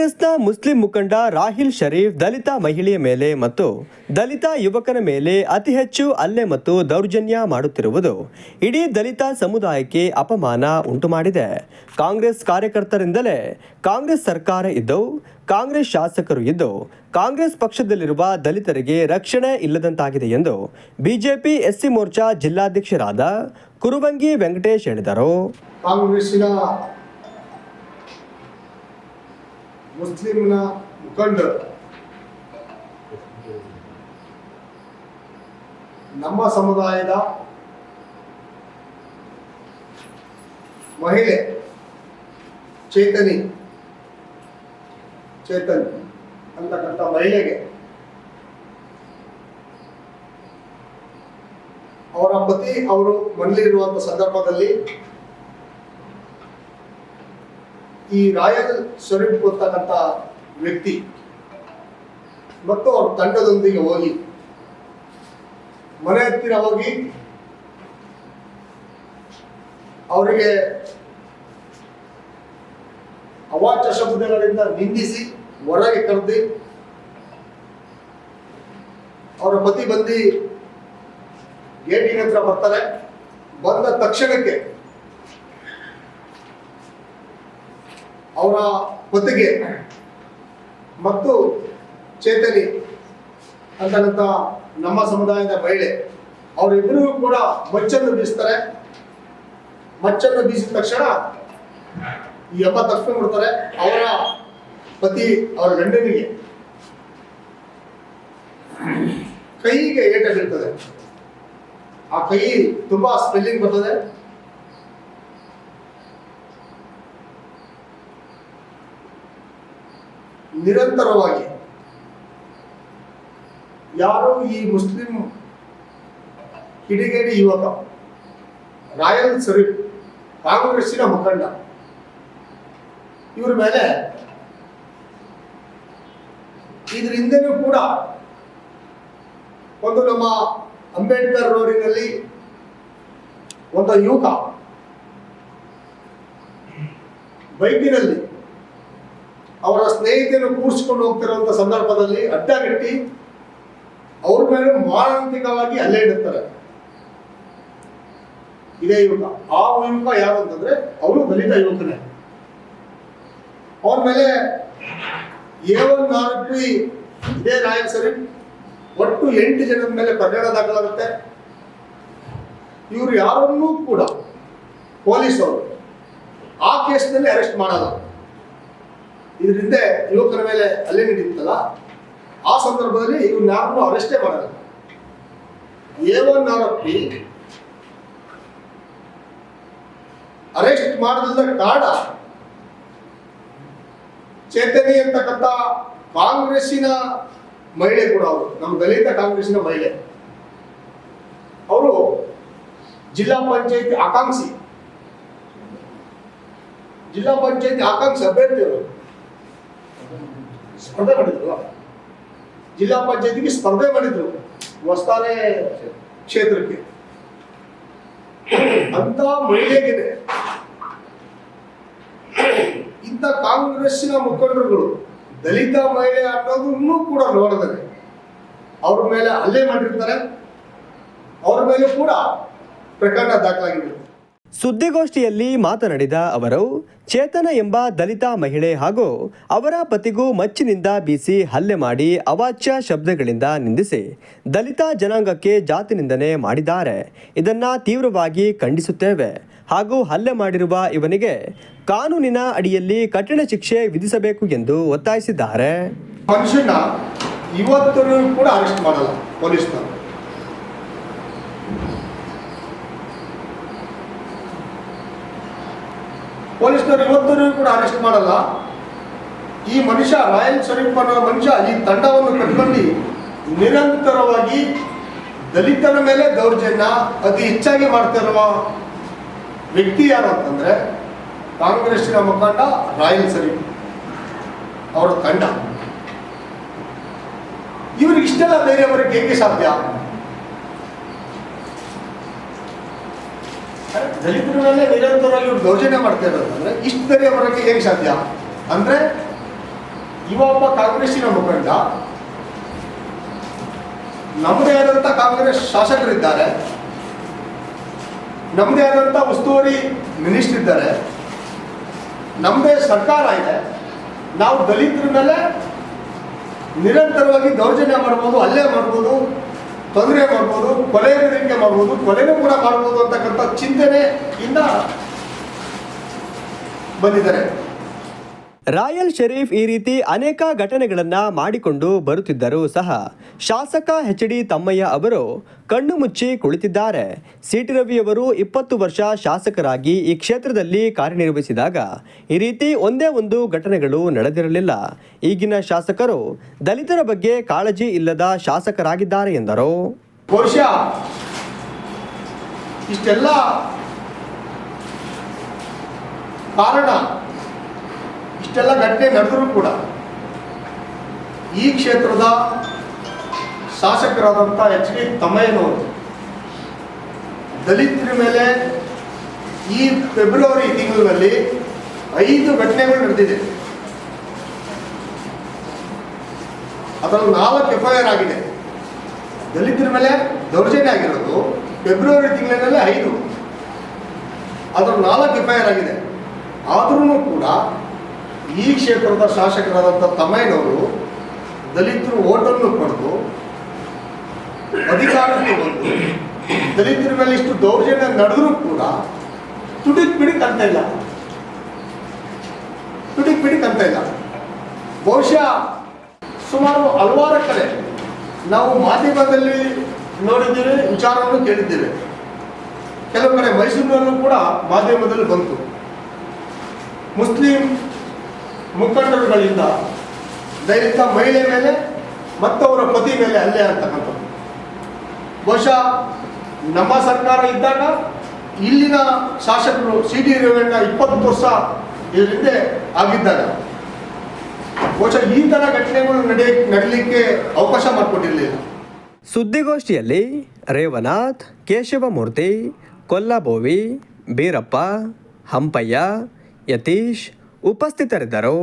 ಕಾಂಗ್ರೆಸ್ನ ಮುಸ್ಲಿಂ ಮುಖಂಡ ರಾಹಿಲ್ ಶರೀಫ್ ದಲಿತ ಮಹಿಳೆಯ ಮೇಲೆ ಮತ್ತು ದಲಿತ ಯುವಕನ ಮೇಲೆ ಅತಿ ಹೆಚ್ಚು ಹಲ್ಲೆ ಮತ್ತು ದೌರ್ಜನ್ಯ ಮಾಡುತ್ತಿರುವುದು ಇಡೀ ದಲಿತ ಸಮುದಾಯಕ್ಕೆ ಅಪಮಾನ ಉಂಟುಮಾಡಿದೆ. ಕಾಂಗ್ರೆಸ್ ಕಾರ್ಯಕರ್ತರಿಂದಲೇ ಕಾಂಗ್ರೆಸ್ ಸರ್ಕಾರ ಇದ್ದು, ಕಾಂಗ್ರೆಸ್ ಶಾಸಕರು ಇದ್ದು, ಕಾಂಗ್ರೆಸ್ ಪಕ್ಷದಲ್ಲಿರುವ ದಲಿತರಿಗೆ ರಕ್ಷಣೆ ಇಲ್ಲದಂತಾಗಿದೆ ಎಂದು ಬಿಜೆಪಿ ಎಸ್ಸಿ ಮೋರ್ಚಾ ಜಿಲ್ಲಾಧ್ಯಕ್ಷರಾದ ಕುರುವಂಗಿ ವೆಂಕಟೇಶ್ ಹೇಳಿದರು. ಕಾಂಗ್ರೆಸ್ಸಿನ ಮುಸ್ಲಿಂನ ಮುಖಂಡರು ನಮ್ಮ ಸಮುದಾಯದ ಮಹಿಳೆ ಚೇತನ್ ಅಂತಕ್ಕಂಥ ಮಹಿಳೆಗೆ ಅವರ ಪತಿ ಅವರು ಮನೆಯಲ್ಲಿರುವಂಥ ಸಂದರ್ಭದಲ್ಲಿ ಈ ರಾಯಲ್ ಶರೀಫ್ ಅಂತಕ್ಕಂಥ ವ್ಯಕ್ತಿ ಮತ್ತು ಅವ್ರ ತಂಡದೊಂದಿಗೆ ಹೋಗಿ ಮನೆ ಹತ್ತಿರ ಹೋಗಿ ಅವರಿಗೆ ಅವಾಚ್ಯ ಶಬ್ದಗಳಿಂದ ನಿಂದಿಸಿ ಹೊರಗೆ ಕರೆದು ಅವರ ಪತಿ ಬಂದು ಗೇಟಿನ ಹತ್ರ ಬರ್ತಾರೆ. ಬಂದ ತಕ್ಷಣಕ್ಕೆ ಅವರ ಪತಿಗೆ ಮತ್ತು ಚೇತನಿ ಅಂತಕ್ಕಂಥ ನಮ್ಮ ಸಮುದಾಯದ ಮಹಿಳೆ ಅವರಿಬ್ಬರಿಗೂ ಕೂಡ ಮಚ್ಚನ್ನು ಬೀಸ್ತಾರೆ. ಮಚ್ಚನ್ನು ಬೀಸಿದ ತಕ್ಷಣ ಈ ಅಪ್ಪ ತಪ್ಪಿಸ್ಕೊಂಡ್ಬಿಡ್ತಾರೆ. ಅವರ ಪತಿ ಅವರ ಗಂಡನಿಗೆ ಕೈಗೆ ಏಟ ಬೀಳ್ತದೆ. ಆ ಕೈ ತುಂಬಾ ಸ್ಪೆಲ್ಲಿಂಗ್ ಬರ್ತದೆ. ನಿರಂತರವಾಗಿ ಯಾರು ಈ ಮುಸ್ಲಿಂ ಕಿಡಿಗೇಡಿ ಯುವಕ ರಾಯಲ್ ಶರೀಫ್ ಕಾಂಗ್ರೆಸ್ಸಿನ ಮುಖಂಡ ಇವರ ಮೇಲೆ ಇದ್ರ ಹಿಂದೆನೂ ಕೂಡ ಒಂದು ನಮ್ಮ ಅಂಬೇಡ್ಕರ್ ರೋಡಿನಲ್ಲಿ ಒಂದು ಯುವಕ ಬೈಕಿನಲ್ಲಿ ಅವರ ಸ್ನೇಹಿತರನ್ನು ಕೂರಿಸಿಕೊಂಡು ಹೋಗ್ತಿರುವಂತ ಸಂದರ್ಭದಲ್ಲಿ ಅಡ್ಡಗಟ್ಟಿ ಅವ್ರ ಮೇಲೆ ಮಾರಣಾಂತಿಕವಾಗಿ ಹಲ್ಲೆ ಇಡುತ್ತಾರೆ. ಇದೇ ಯುವಕ. ಆ ಯುವಕ ಯಾರು ಅಂತಂದ್ರೆ ಅವರು ದಲಿತ ಯುವಕನೇ. ಅವನ ಮೇಲೆ A1 ಆರೋಪಿ ಇದೇ ರಾಯಲ್ ಶರೀಫ್. ಒಟ್ಟು 8 ಜನರ ಮೇಲೆ ಪ್ರಕರಣ ದಾಖಲಾಗುತ್ತೆ. ಇವರು ಯಾರನ್ನೂ ಕೂಡ ಪೊಲೀಸರು ಆ ಕೇಸ್ನಲ್ಲಿ ಅರೆಸ್ಟ್ ಮಾಡಲ್ಲ. ಇದರಿಂದ ಯುವಕರ ಮೇಲೆ ಹಲ್ಲೆ ನಡೀತಲ್ಲ, ಆ ಸಂದರ್ಭದಲ್ಲಿ ಇವ್ರನ್ನ ಯಾರನ್ನೂ ಅರೆಸ್ಟೇ ಮಾಡಲ್ಲ. A1 ಆರೋಪಿ ಅರೆಸ್ಟ್ ಮಾಡದ ಕಾರಣ ಚೇತನಿ ಅಂತಕ್ಕಂಥ ಕಾಂಗ್ರೆಸ್ಸಿನ ಮಹಿಳೆ ಕೂಡ, ಅವರು ನಮ್ಮ ದಲಿತ ಕಾಂಗ್ರೆಸ್ಸಿನ ಮಹಿಳೆ, ಅವರು ಜಿಲ್ಲಾ ಪಂಚಾಯತಿ ಆಕಾಂಕ್ಷಿ ಅಭ್ಯರ್ಥಿಯವರು ಸ್ಪರ್ಧೆ ಮಾಡಿದ್ರು. ಜಿಲ್ಲಾ ಪಂಚಾಯತಿಗೆ ಸ್ಪರ್ಧೆ ಮಾಡಿದ್ರು ಹೊಸತಾನೆ ಕ್ಷೇತ್ರಕ್ಕೆ. ಅಂತ ಮಹಿಳೆಗೆ ಇಂಥ ಕಾಂಗ್ರೆಸ್ಸಿನ ಮುಖಂಡರುಗಳು ದಲಿತ ಮಹಿಳೆ ಅನ್ನೋದನ್ನು ಕೂಡ ನೋಡಿದರೆ ಅವ್ರ ಮೇಲೆ ಹಲ್ಲೆ ಮಾಡಿರ್ತಾರೆ. ಅವ್ರ ಮೇಲೆ ಕೂಡ ಪ್ರಕರಣ ದಾಖಲಾಗಿದೆ. ಸುದ್ದಿಗೋಷ್ಠಿಯಲ್ಲಿ ಮಾತನಾಡಿದ ಅವರು, ಚೇತನ ಎಂಬ ದಲಿತ ಮಹಿಳೆ ಹಾಗೂ ಅವರ ಪತಿಗೂ ಮಚ್ಚಿನಿಂದ ಬೀಸಿ ಹಲ್ಲೆ ಮಾಡಿ ಅವಾಚ್ಯ ಶಬ್ದಗಳಿಂದ ನಿಂದಿಸಿ ದಲಿತ ಜನಾಂಗಕ್ಕೆ ಜಾತಿ ನಿಂದನೆ ಮಾಡಿದ್ದಾರೆ. ಇದನ್ನು ತೀವ್ರವಾಗಿ ಖಂಡಿಸುತ್ತೇವೆ ಹಾಗೂ ಹಲ್ಲೆ ಮಾಡಿರುವ ಇವನಿಗೆ ಕಾನೂನಿನ ಅಡಿಯಲ್ಲಿ ಕಠಿಣ ಶಿಕ್ಷೆ ವಿಧಿಸಬೇಕು ಎಂದು ಒತ್ತಾಯಿಸಿದ್ದಾರೆ. ಮನುಷ್ಯನ ಇವತ್ತೂ ಕೂಡ ಅರೆಸ್ಟ್ ಮಾಡಲ್ಲ ಪೊಲೀಸ್ನವರು. ಇವತ್ತೂ ಕೂಡ ಅರೆಸ್ಟ್ ಮಾಡಲ್ಲ. ಈ ಮನುಷ್ಯ ರಾಯಲ್ ಶರೀಫ್ ಅನ್ನೋ ಮನುಷ್ಯ ಈ ತಂಡವನ್ನು ಕಟ್ಕೊಂಡು ನಿರಂತರವಾಗಿ ದಲಿತರ ಮೇಲೆ ದೌರ್ಜನ್ಯ ಅತಿ ಹೆಚ್ಚಾಗಿ ಮಾಡ್ತಿರುವ ವ್ಯಕ್ತಿ ಯಾರು ಅಂತಂದ್ರೆ ಕಾಂಗ್ರೆಸ್ಸಿನ ಮುಖಂಡ ರಾಯಲ್ ಶರೀಫ್ ಅವರ ತಂಡ. ಇವರಿಗೆ ಇಷ್ಟೆಲ್ಲ ಧೈರ್ಯ ಬರೋಕ್ಕೆ ಹೇಗೆ ಸಾಧ್ಯ? ದಲಿತರ ಮೇಲೆ ನಿರಂತರವಾಗಿ ಇವರು ದೌರ್ಜನ್ಯ ಮಾಡ್ತಾ ಇರೋದಂದ್ರೆ ಇಷ್ಟು ಧೈರ್ಯ ಬರೋಕ್ಕೆ ಹೇಗೆ ಸಾಧ್ಯ? ಅಂದ್ರೆ ಇವ ಒಬ್ಬ ಕಾಂಗ್ರೆಸ್ಸಿನ ಮುಖಂಡ, ನಮ್ಮದೇ ಆದಂಥ ಕಾಂಗ್ರೆಸ್ ಶಾಸಕರಿದ್ದಾರೆ, ನಮ್ಮದೇ ಆದಂಥ ಉಸ್ತುವಾರಿ ಮಿನಿಸ್ಟರ್ ಇದ್ದಾರೆ, ನಮ್ಮದೇ ಸರ್ಕಾರ ಇದೆ. ನಾವು ದಲಿತರ ಮೇಲೆ ನಿರಂತರವಾಗಿ ದೌರ್ಜನ್ಯ ಮಾಡ್ಬೋದು, ಹಲ್ಲೆ ಮಾಡ್ಬೋದು, ತೊಂದರೆ ಮಾಡ್ಬೋದು, ಕೊಲೆಗರಿಕೆ ಮಾಡ್ಬೋದು, ಕೊಲೆನೂ ಕೂಡ ಮಾಡ್ಬೋದು ಅಂತಕ್ಕಂಥ ಚಿಂತನೆಯಿಂದ ಬಂದಿದ್ದಾರೆ. ರಾಯಲ್ ಶರೀಫ್ ಈ ರೀತಿ ಅನೇಕ ಘಟನೆಗಳನ್ನು ಮಾಡಿಕೊಂಡು ಬರುತ್ತಿದ್ದರೂ ಸಹ ಶಾಸಕ ಎಚ್.ಡಿ. ತಮ್ಮಯ್ಯ ಅವರು ಕಣ್ಣು ಮುಚ್ಚಿ ಕುಳಿತಿದ್ದಾರೆ. ಸಿ.ಟಿ. ರವಿಯವರು 20 ವರ್ಷ ಶಾಸಕರಾಗಿ ಈ ಕ್ಷೇತ್ರದಲ್ಲಿ ಕಾರ್ಯನಿರ್ವಹಿಸಿದಾಗ ಈ ರೀತಿ ಒಂದೇ ಒಂದು ಘಟನೆಗಳು ನಡೆದಿರಲಿಲ್ಲ. ಈಗಿನ ಶಾಸಕರು ದಲಿತರ ಬಗ್ಗೆ ಕಾಳಜಿ ಇಲ್ಲದ ಶಾಸಕರಾಗಿದ್ದಾರೆ ಎಂದರು. ಬಹುಶಃ ಇಷ್ಟೆಲ್ಲ ಕಾರಣ, ಇಷ್ಟೆಲ್ಲ ಘಟನೆ ನಡೆದರೂ ಕೂಡ ಈ ಕ್ಷೇತ್ರದ ಶಾಸಕರಾದಂಥ ಎಚ್.ಡಿ. ತಮ್ಮಯ್ಯನವರು ದಲಿತರ ಮೇಲೆ ಈ ಫೆಬ್ರವರಿ ತಿಂಗಳಿನಲ್ಲಿ 5 ಘಟನೆಗಳು ನಡೆದಿದೆ. ಅದರಲ್ಲಿ 4 FIR ಆಗಿದೆ. ದಲಿತರ ಮೇಲೆ ದೌರ್ಜನ್ಯ ಆಗಿರೋದು ಫೆಬ್ರವರಿ ತಿಂಗಳಿನಲ್ಲಿ 5, ಅದರಲ್ಲಿ 4 FIR ಆಗಿದೆ. ಆದ್ರೂ ಕೂಡ ಈ ಕ್ಷೇತ್ರದ ಶಾಸಕರಾದಂಥ ತಮ್ಮಯ್ಯನವರು ದಲಿತರು ಓಟನ್ನು ಪಡೆದು ಅಧಿಕಾರಕ್ಕೆ ಬಂದು ದಲಿತರ ಮೇಲೆ ಇಷ್ಟು ದೌರ್ಜನ್ಯ ನಡೆದರೂ ಕೂಡ ತುಡಿಕ್ ಬಿಡಿಕ್ ಅಂತ ಇಲ್ಲ. ಬಹುಶಃ ಸುಮಾರು ಹಲವಾರು ಕಡೆ ನಾವು ಮಾಧ್ಯಮದಲ್ಲಿ ನೋಡಿದ್ದೇವೆ, ವಿಚಾರವನ್ನು ಕೇಳಿದ್ದೇವೆ. ಕೆಲವು ಕಡೆ ಮೈಸೂರಿನಲ್ಲೂ ಕೂಡ ಮಾಧ್ಯಮದಲ್ಲಿ ಬಂತು. ಮುಸ್ಲಿಂ ಮುಖಂಡರುಗಳಿಂದ ದಲಿತ ಮಹಿಳೆ ಮೇಲೆ ಮತ್ತವರ ಪತಿ ಮೇಲೆ ಹಲ್ಲೆ ಆಗ್ತಕ್ಕಂಥದ್ದು. ಬಹುಶಃ ನಮ್ಮ ಸರ್ಕಾರ ಇದ್ದಾಗ ಇಲ್ಲಿನ ಶಾಸಕರು ಸಿ.ಟಿ. ರವಿಯಣ್ಣ 20 ವರ್ಷ ಇದರಿಂದ ಆಗಿದ್ದಾಗ ಬಹುಶಃ ಈ ಥರ ಘಟನೆಗಳು ನಡೀಲಿಕ್ಕೆ ಅವಕಾಶ ಮಾಡಿಕೊಟ್ಟಿರಲಿಲ್ಲ. ಸುದ್ದಿಗೋಷ್ಠಿಯಲ್ಲಿ ರೇವನಾಥ್, ಕೇಶವಮೂರ್ತಿ, ಕೊಲ್ಲಬೋವಿ, ಬೀರಪ್ಪ, ಹಂಪಯ್ಯ, ಯತೀಶ್ ಉಪಸ್ಥಿತರಿದ್ದರು.